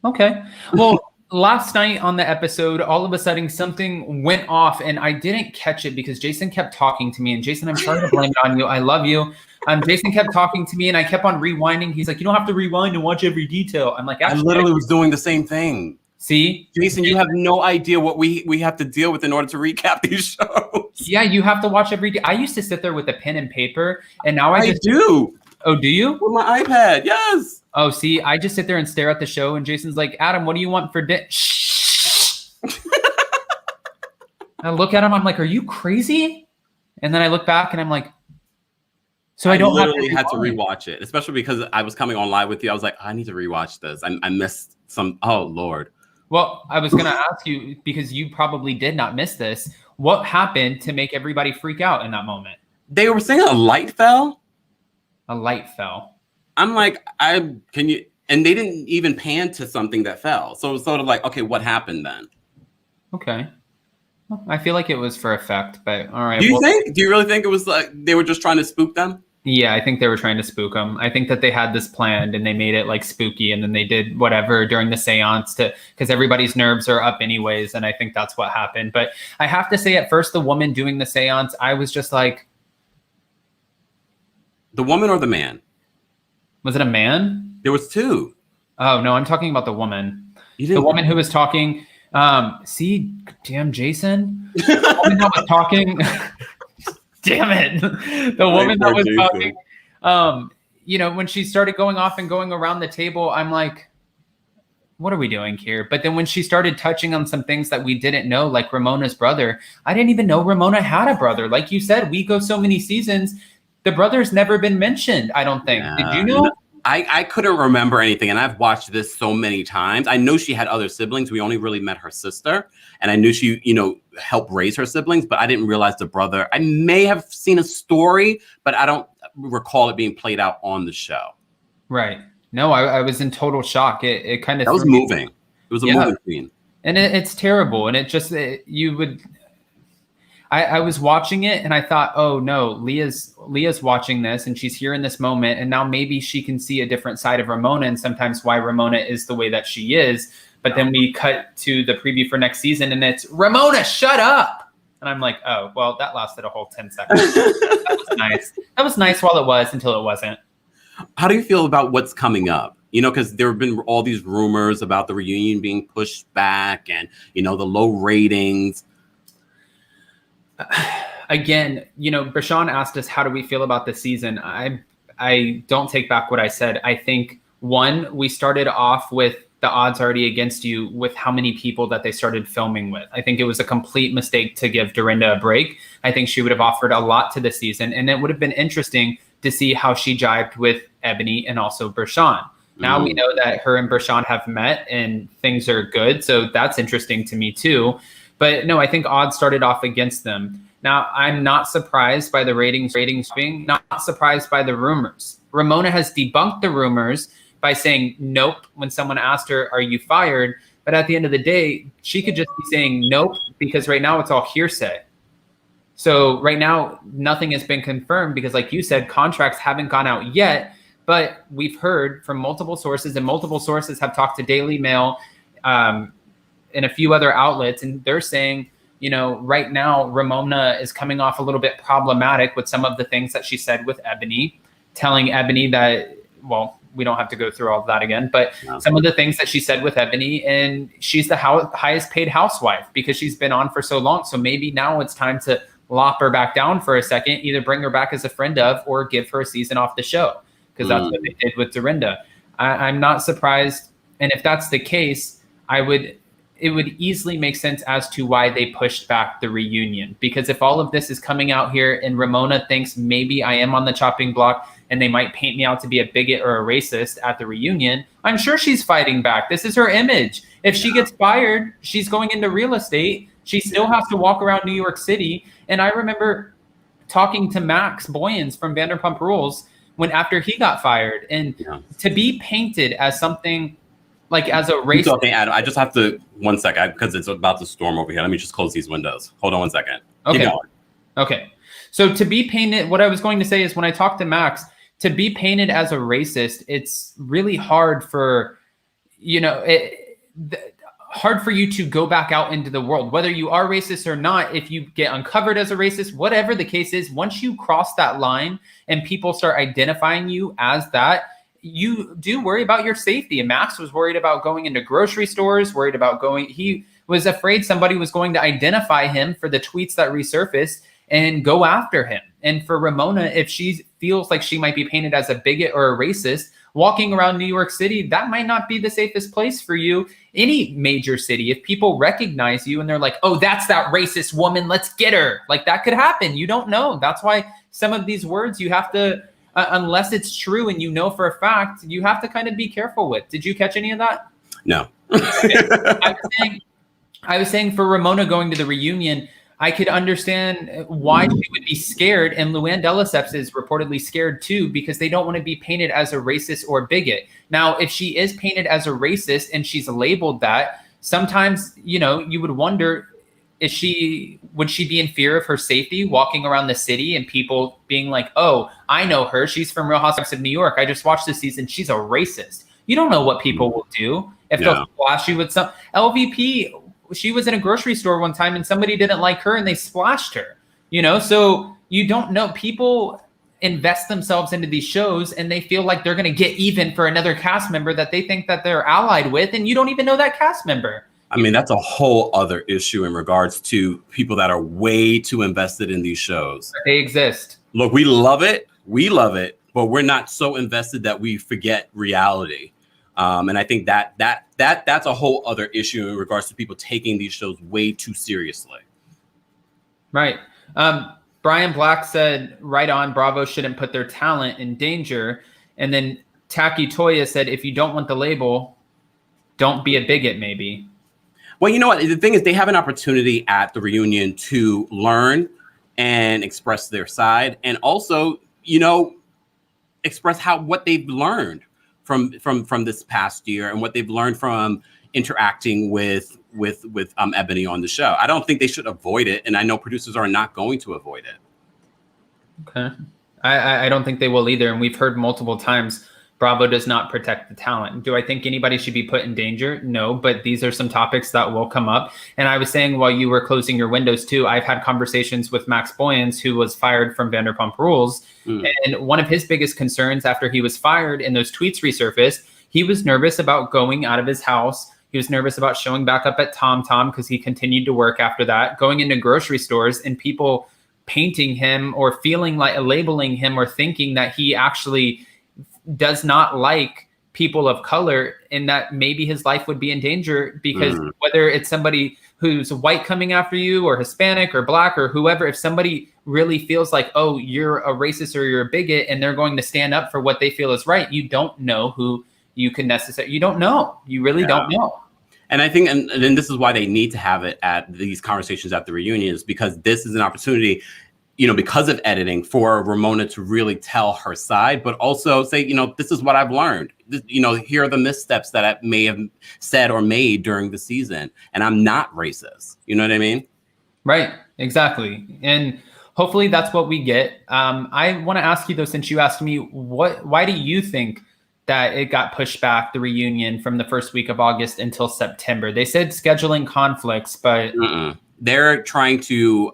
B: Okay. Well, last night on the episode, all of a sudden something went off and I didn't catch it because Jason kept talking to me. And Jason, I'm sorry to blame it on you. I love you. Jason kept talking to me and I kept on rewinding. He's like, you don't have to rewind and watch every detail. I'm like,
C: I literally was doing the same thing.
B: See?
C: Jason, you have no idea what we have to deal with in order to recap these shows.
B: Yeah, you have to watch every day. I used to sit there with a pen and paper and now I just
C: do.
B: Oh, do you?
C: With my iPad, yes.
B: Oh, see, I just sit there and stare at the show and Jason's like, Adam, what do you want for dinner? Shh. I look at him, I'm like, are you crazy? And then I look back and I'm like, so I don't
C: literally had to rewatch it, especially because I was coming on live with you. I was like, I need to rewatch this. I missed some. Oh, Lord.
B: Well, I was going to ask you, because you probably did not miss this, what happened to make everybody freak out in that moment?
C: They were saying a light fell.
B: A light fell.
C: I'm like, and they didn't even pan to something that fell. So it was sort of like, okay, what happened then?
B: Okay. Well, I feel like it was for effect, but all right.
C: Do you really think it was like they were just trying to spook them?
B: Yeah, I think they were trying to spook them. I think that they had this planned and they made it like spooky and then they did whatever during the seance because everybody's nerves are up anyways. And I think that's what happened. But I have to say at first, the woman doing the seance, I was just like.
C: The woman or the man?
B: Was it a man?
C: There was two.
B: Oh, no, I'm talking about the woman. The woman who was talking. See, damn, Jason. The woman that was talking. Damn it. The woman that was talking, when she started going off and going around the table, I'm like, what are we doing here? But then when she started touching on some things that we didn't know, like Ramona's brother, I didn't even know Ramona had a brother. Like you said, we go so many seasons. The brother's never been mentioned, I don't think. Did you know?
C: I couldn't remember anything, and I've watched this so many times. I know she had other siblings. We only really met her sister, and I knew she, helped raise her siblings, but I didn't realize the brother. I may have seen a story, but I don't recall it being played out on the show.
B: Right. No, I was in total shock. It kind of...
C: That was moving. It was a moving scene.
B: And it's terrible, and it just... I was watching it and I thought, oh no, Leah's watching this and she's here in this moment. And now maybe she can see a different side of Ramona and sometimes why Ramona is the way that she is. But then we cut to the preview for next season and it's Ramona, shut up. And I'm like, oh, well, that lasted a whole 10 seconds. That was nice. That was nice while it was until it wasn't.
C: How do you feel about what's coming up? Because there have been all these rumors about the reunion being pushed back and, the low ratings.
B: Again, Bershan asked us, how do we feel about the season? I don't take back what I said. I think, one, we started off with the odds already against you with how many people that they started filming with. I think it was a complete mistake to give Dorinda a break. I think she would have offered a lot to the season, and it would have been interesting to see how she jived with Ebony and also Bershan. Now we know that her and Bershan have met and things are good, so that's interesting to me too. But no, I think odds started off against them. Now, I'm not surprised by the ratings being, not surprised by the rumors. Ramona has debunked the rumors by saying nope when someone asked her, are you fired? But at the end of the day, she could just be saying nope because right now it's all hearsay. So right now, nothing has been confirmed because like you said, contracts haven't gone out yet, but we've heard from multiple sources and multiple sources have talked to Daily Mail, and a few other outlets, and they're saying, right now, Ramona is coming off a little bit problematic with some of the things that she said with Ebony, telling Ebony that, well, we don't have to go through all of that again, but some of the things that she said with Ebony, and she's the highest paid housewife because she's been on for so long. So maybe now it's time to lop her back down for a second, either bring her back as a friend of, or give her a season off the show, because that's what they did with Dorinda. I'm not surprised. And if that's the case, it would easily make sense as to why they pushed back the reunion. Because if all of this is coming out here and Ramona thinks maybe I am on the chopping block and they might paint me out to be a bigot or a racist at the reunion, I'm sure she's fighting back. This is her image. If she gets fired, she's going into real estate. She still has to walk around New York City. And I remember talking to Max Boyens from Vanderpump Rules after he got fired. And to be painted as something like as a race.
C: Okay, Adam, I just have to 1 second because it's about to storm over here. Let me just close these windows. Hold on 1 second.
B: Okay. Okay. So to be painted, what I was going to say is when I talked to Max, to be painted as a racist, it's really hard for, hard for you to go back out into the world, whether you are racist or not. If you get uncovered as a racist, whatever the case is, once you cross that line and people start identifying you as that, you do worry about your safety. And Max was worried about going into grocery stores, worried about he was afraid somebody was going to identify him for the tweets that resurfaced and go after him. And for Ramona, if she feels like she might be painted as a bigot or a racist, walking around New York City, that might not be the safest place for you. Any major city, if people recognize you and they're like, oh, that's that racist woman, let's get her. Like, that could happen. You don't know. That's why some of these words you have to, unless it's true and you know for a fact, you have to kind of be careful with. Did you catch any of that?
C: No.
B: Okay. I was saying for Ramona going to the reunion, I could understand why she would be scared, and LUANN is reportedly scared too, because they don't want to be painted as a racist or bigot. Now, if she is painted as a racist and she's labeled that, sometimes, you know, you would wonder, would she be in fear of her safety walking around the city and people being like, oh, I know her, she's from Real Housewives of New York, I just watched this season, she's a racist. You don't know what people will do if they'll flash you with some LVP. She was in a grocery store one time and somebody didn't like her and they splashed her, you know? So you don't know. People invest themselves into these shows and they feel like they're going to get even for another cast member that they think that they're allied with. And you don't even know that cast member.
C: I mean, that's a whole other issue in regards to people that are way too invested in these shows.
B: They exist.
C: Look, we love it. But we're not so invested that we forget reality. And I think that's a whole other issue in regards to people taking these shows way too seriously.
B: Right. Brian Black said, right on, Bravo shouldn't put their talent in danger. And then Taki Toya said, if you don't want the label, don't be a bigot, maybe.
C: Well, you know what? The thing is, they have an opportunity at the reunion to learn and express their side, and also, you know, express what they've learned from this past year and what they've learned from interacting with Ebony on the show. I don't think they should avoid it, and I know producers are not going to avoid it.
B: Okay. I don't think they will either, and we've heard multiple times Bravo does not protect the talent. Do I think anybody should be put in danger? No, but these are some topics that will come up. And I was saying while you were closing your windows too, I've had conversations with Max Boyens, who was fired from Vanderpump Rules. And one of his biggest concerns after he was fired and those tweets resurfaced, he was nervous about going out of his house. He was nervous about showing back up at Tom Tom because he continued to work after that, going into grocery stores and people painting him or feeling like labeling him or thinking that he actually does not like people of color and that maybe his life would be in danger because whether it's somebody who's white coming after you or Hispanic or black or whoever, if somebody really feels like, oh, you're a racist or you're a bigot and they're going to stand up for what they feel is right, you don't know who you can necessarily, you don't know. You really don't know.
C: And I think, and this is why they need to have it at these conversations at the reunions, because this is an opportunity, you know, because of editing, for Ramona to really tell her side, but also say, you know, this is what I've learned. You know, here are the missteps that I may have said or made during the season, and I'm not racist. You know what I mean?
B: Right. Exactly. And hopefully that's what we get. I want to ask you though, since you asked me, why do you think that it got pushed back, the reunion, from the first week of August until September? They said scheduling conflicts, but
C: they're trying to,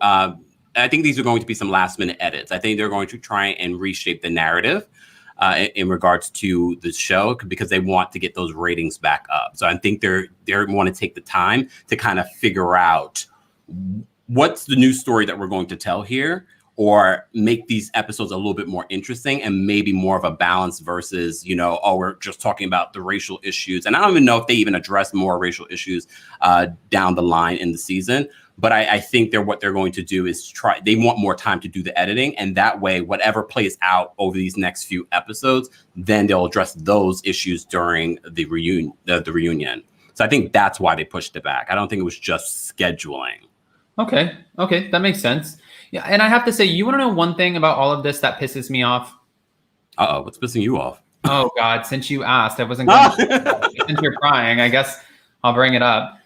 C: I think these are going to be some last minute edits. I think they're going to try and reshape the narrative in regards to the show because they want to get those ratings back up. So I think they want to take the time to kind of figure out what's the new story that we're going to tell here, or make these episodes a little bit more interesting and maybe more of a balance versus, you know, oh, we're just talking about the racial issues. And I don't even know if they even address more racial issues down the line in the season. But I think what they're going to do is they want more time to do the editing. And that way, whatever plays out over these next few episodes, then they'll address those issues during the reunion. So I think that's why they pushed it back. I don't think it was just scheduling. Okay, that makes sense. Yeah, and I have to say, you want to know one thing about all of this that pisses me off? Uh-oh, what's pissing you off? Oh, God, since you asked, I wasn't going to. Since you're crying, I guess I'll bring it up.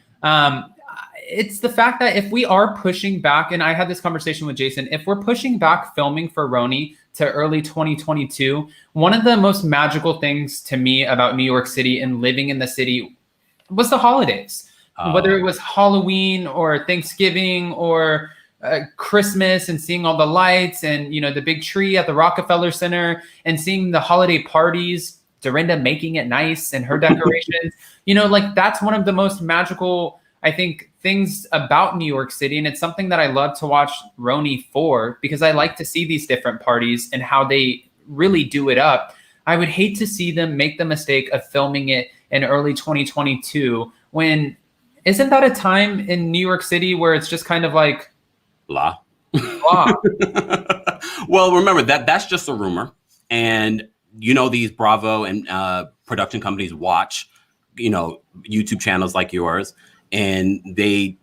C: It's the fact that if we are pushing back, and I had this conversation with Jason, if we're pushing back filming for RHONY to early 2022, one of the most magical things to me about New York City and living in the city was the holidays.
B: whether it was Halloween or Thanksgiving or Christmas, and seeing all the lights and, you know, the big tree at the Rockefeller Center, and seeing the holiday parties, Dorinda making it nice and her decorations, you know, like that's one of the most magical, I think, things about New York City. And it's something that I love to watch RHONY for, because I like to see these different parties and how they really do it up. I would hate to see them make the mistake of filming it in early 2022, when isn't that a time in New York City where it's just kind of like
C: blah.
B: blah.
C: Well, remember that's just a rumor. And, you know, these Bravo and production companies watch, you know, YouTube channels like yours, and they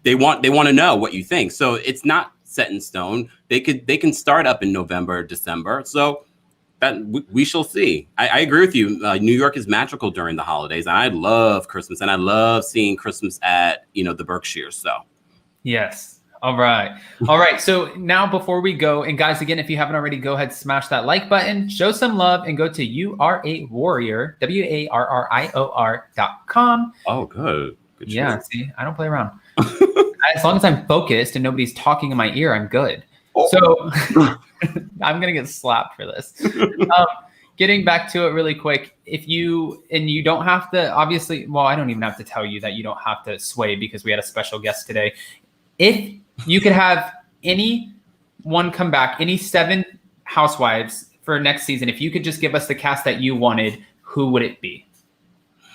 C: want to know what you think. So it's not set in stone. They can start up in November, December. So that we shall see. I agree with you. New York is magical during the holidays. I love Christmas, and I love seeing Christmas at, you know, the Berkshires. So
B: Yes. All right. All right. So now before we go, and guys, again, if you haven't already, go ahead, smash that like button, show some love, and go to You Are a Warrior, WARRIOR.com.
C: Oh, good.
B: Yeah. See, I don't play around. As long as I'm focused and nobody's talking in my ear, I'm good.
C: Oh.
B: So I'm going to get slapped for this. Getting back to it really quick, if you don't have to, obviously, well, I don't even have to tell you that you don't have to sway, because we had a special guest today. If you could have anyone come back, any 7 housewives for next season, if you could just give us the cast that you wanted, who would it be?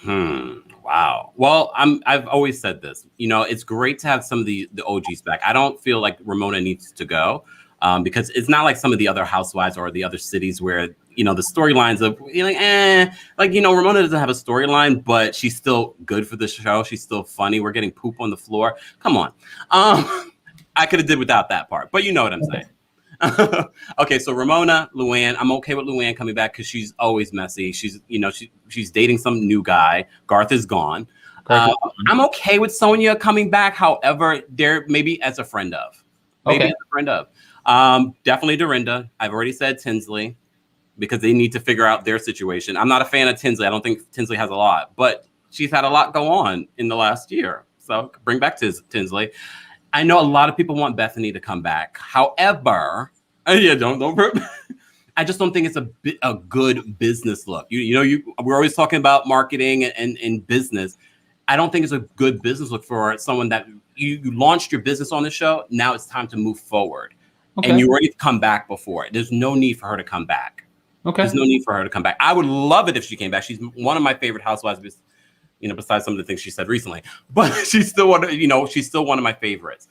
C: Wow. Well, I've always said this. You know, it's great to have some of the OGs back. I don't feel like Ramona needs to go, because it's not like some of the other housewives or the other cities where, you know, the storylines of, you know, like, you know, Ramona doesn't have a storyline, but she's still good for the show. She's still funny. We're getting poop on the floor. Come on. I could have did without that part, but you know what I'm saying. Okay, so Ramona, LUANN. I'm okay with LUANN coming back because she's always messy. She's, you know, she's dating some new guy. Garth is gone. I'm okay with Sonia coming back. However, there maybe as a friend of. Maybe as a friend of. Definitely Dorinda. I've already said Tinsley, because they need to figure out their situation. I'm not a fan of Tinsley. I don't think Tinsley has a lot, but she's had a lot go on in the last year. So bring back Tinsley. I know a lot of people want Bethany to come back. However, don't. I just don't think it's a good business look. We're always talking about marketing and business. I don't think it's a good business look for someone that you launched your business on the show. Now it's time to move forward. Okay. And you already come back before. There's no need for her to come back. Okay. There's no need for her to come back. I would love it if she came back. She's one of my favorite housewives, you know, besides some of the things she said recently. But she's still she's still one of my favorites.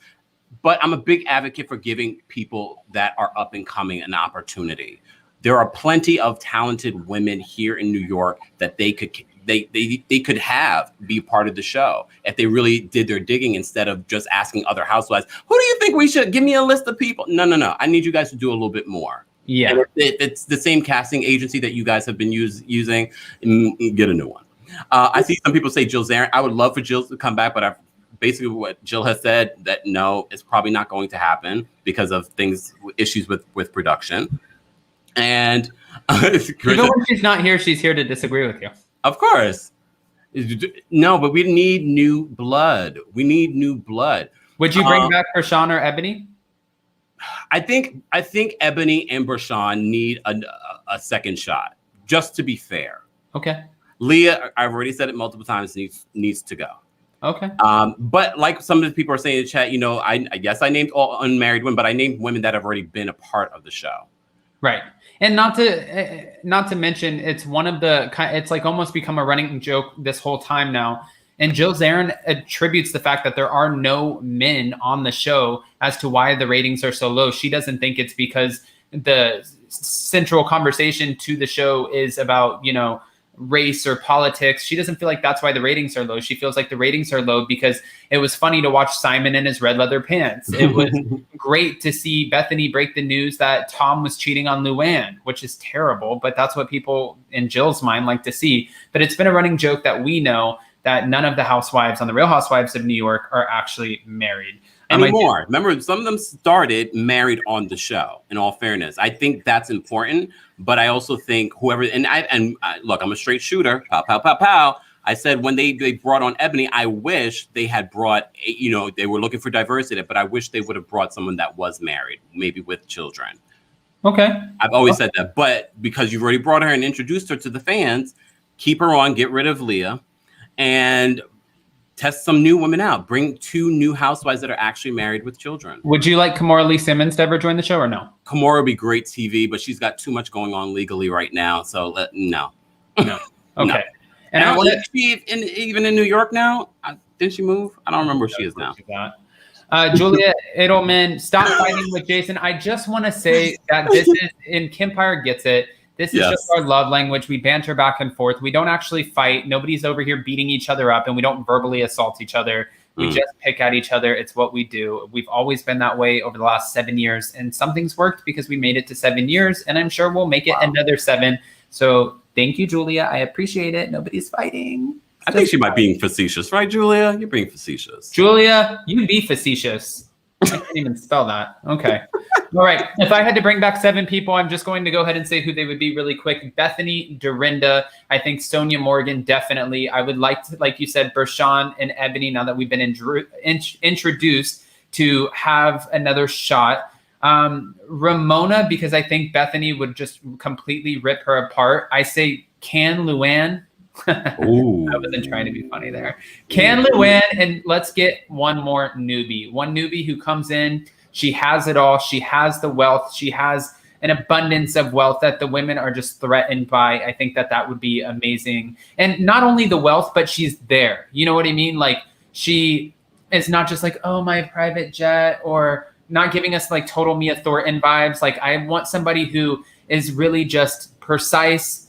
C: But I'm a big advocate for giving people that are up and coming an opportunity. There are plenty of talented women here in New York that they could be part of the show if they really did their digging, instead of just asking other housewives, who do you think we should give me a list of people? No. I need you guys to do a little bit more. Yeah. And if it's the same casting agency that you guys have been using, get a new one. I see some people say Jill Zarin. I would love for Jill to come back, but basically what Jill has said, that no, it's probably not going to happen because of issues with production. And
B: even when she's not here, she's here to disagree with you.
C: Of course. No, but we need new blood. We need new blood.
B: Would you bring back Bershan or Ebony?
C: I think Ebony and Bershan need a second shot, just to be fair. Okay. Leah, I've already said it multiple times, needs to go. Okay. But like some of the people are saying in the chat, you know, I guess I named all unmarried women, but I named women that have already been a part of the show.
B: Right. And not to mention, it's it's like almost become a running joke this whole time now. And Jill Zarin attributes the fact that there are no men on the show as to why the ratings are so low. She doesn't think it's because the central conversation to the show is about, you know, race or politics. She doesn't feel like that's why the ratings are low. She feels like the ratings are low because it was funny to watch Simon in his red leather pants. It was great to see Bethany break the news that Tom was cheating on LUANN, which is terrible, but that's what people in Jill's mind like to see. But it's been a running joke that we know that none of the housewives on the Real Housewives of New York are actually married.
C: Anymore. Remember, some of them started married on the show, in all fairness. I think that's important, but I also think look, I'm a straight shooter. Pow, pow, pow, pow. I said when they brought on Ebony, I wish they had brought, they were looking for diversity, but I wish they would have brought someone that was married, maybe with children.
B: Okay.
C: I've always said that, but because you've already brought her and introduced her to the fans, keep her on, get rid of Leah, and test some new women out. Bring 2 new housewives that are actually married with children.
B: Would you like Kimora Lee Simmons to ever join the show or no?
C: Kimora would be great TV, but she's got too much going on legally right now. So no.
B: No. Okay.
C: No. And I want she even in New York now. Didn't she move? I don't remember where she is now.
B: Julia Edelman, stop fighting with Jason. I just want to say that this is, in Kempire gets it. This is just our love language. We banter back and forth. We don't actually fight. Nobody's over here beating each other up, and we don't verbally assault each other. We just pick at each other. It's what we do. We've always been that way over the last 7 years, and something's worked because we made it to 7 years, and I'm sure we'll make it another 7. So thank you, Julia. I appreciate it. Nobody's fighting.
C: I think she might be being facetious, right, Julia? You're being facetious.
B: Julia, you be facetious. I can't even spell that. Okay. All right. If I had to bring back 7 people, I'm just going to go ahead and say who they would be really quick. Bethany, Dorinda. I think Sonia Morgan, definitely. I would like to, like you said, Bershan and Ebony, now that we've been introduced, to have another shot. Ramona, because I think Bethany would just completely rip her apart. I say Can LUANN.
C: Ooh.
B: I wasn't trying to be funny there. Can LUANN, and let's get one more newbie. One newbie who comes in. She has it all. She has the wealth. She has an abundance of wealth that the women are just threatened by. I think that would be amazing. And not only the wealth, but she's there. You know what I mean? Like, she is not just like, oh, my private jet, or not giving us like total Mia Thornton vibes. Like, I want somebody who is really just precise.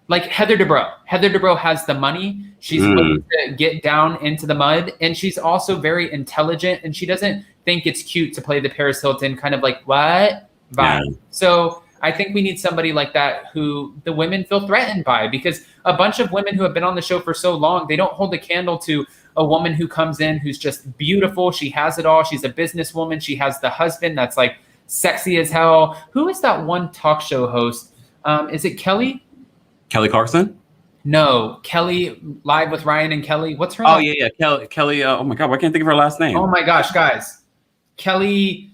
B: Like Heather Dubrow. Heather Dubrow has the money. She's willing to get down into the mud. And she's also very intelligent. And she doesn't think it's cute to play the Paris Hilton kind of like, what? Vibe. Yeah. So I think we need somebody like that who the women feel threatened by, because a bunch of women who have been on the show for so long, they don't hold a candle to a woman who comes in who's just beautiful. She has it all. She's a businesswoman. She has the husband that's like sexy as hell. Who is that one talk show host? Is it Kelly?
C: Kelly Clarkson?
B: No, Kelly Live with Ryan and Kelly. What's her
C: name? Oh,
B: yeah.
C: Kelly. Oh my God, why can't I think of her last name?
B: Oh my gosh, guys. Kelly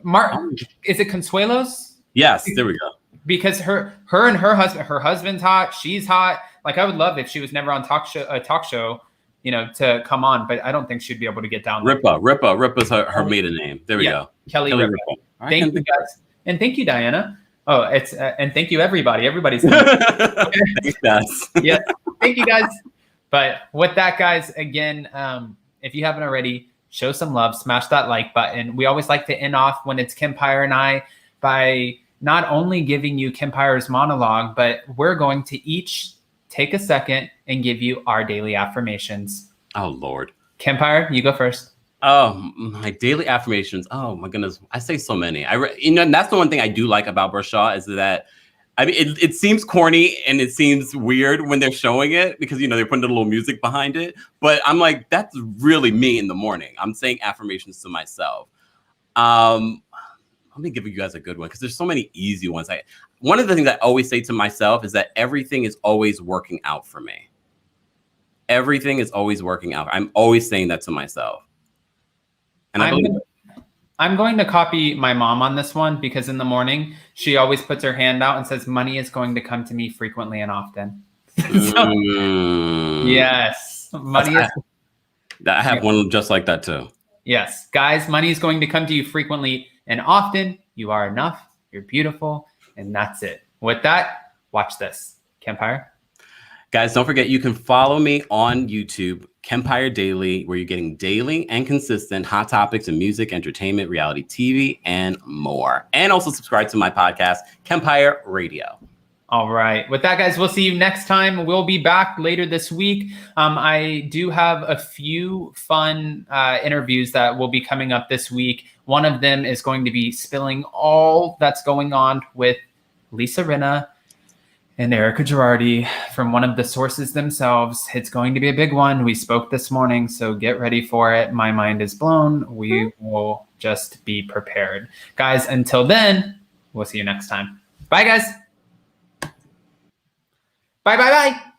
B: Martin. Is it Consuelos?
C: Yes, there we go.
B: Because her and her husband's hot. She's hot. Like, I would love if she was never on talk show, to come on, but I don't think she'd be able to get down there.
C: Rippa's her maiden name. There we go.
B: Kelly Ripa. Thank you guys. And thank you, Diana. Oh, it's and thank you everybody. Everybody's
C: thanks, guys.
B: Yeah, thank you guys. But with that, guys, again, if you haven't already, show some love, smash that like button. We always like to end off when it's Kempire and I by not only giving you Kempire's monologue, but we're going to each take a second and give you our daily affirmations.
C: Oh Lord,
B: Kempire, you go first.
C: Oh, my daily affirmations. Oh my goodness. I say so many. And that's the one thing I do like about Bershan is that, I mean, it seems corny and it seems weird when they're showing it because, they're putting a little music behind it. But I'm like, that's really me in the morning. I'm saying affirmations to myself. Let me give you guys a good one because there's so many easy ones. One of the things I always say to myself is that everything is always working out for me. Everything is always working out. I'm always saying that to myself. And
B: I'm going to copy my mom on this one because in the morning, she always puts her hand out and says, money is going to come to me frequently and often. Yes. I
C: have one just like that too.
B: Yes. Guys, money is going to come to you frequently and often. You are enough. You're beautiful. And that's it. With that, watch this. Kempire.
C: Guys, don't forget, you can follow me on YouTube, Kempire Daily, where you're getting daily and consistent hot topics in music, entertainment, reality TV, and more. And also subscribe to my podcast, Kempire Radio.
B: All right. With that, guys, we'll see you next time. We'll be back later this week. I do have a few fun interviews that will be coming up this week. One of them is going to be spilling all that's going on with Lisa Rinna and Erica Girardi from one of the sources themselves. It's going to be a big one. We spoke this morning, so get ready for it. My mind is blown. We will just be prepared. Guys, until then, we'll see you next time. Bye, guys. Bye, bye, bye.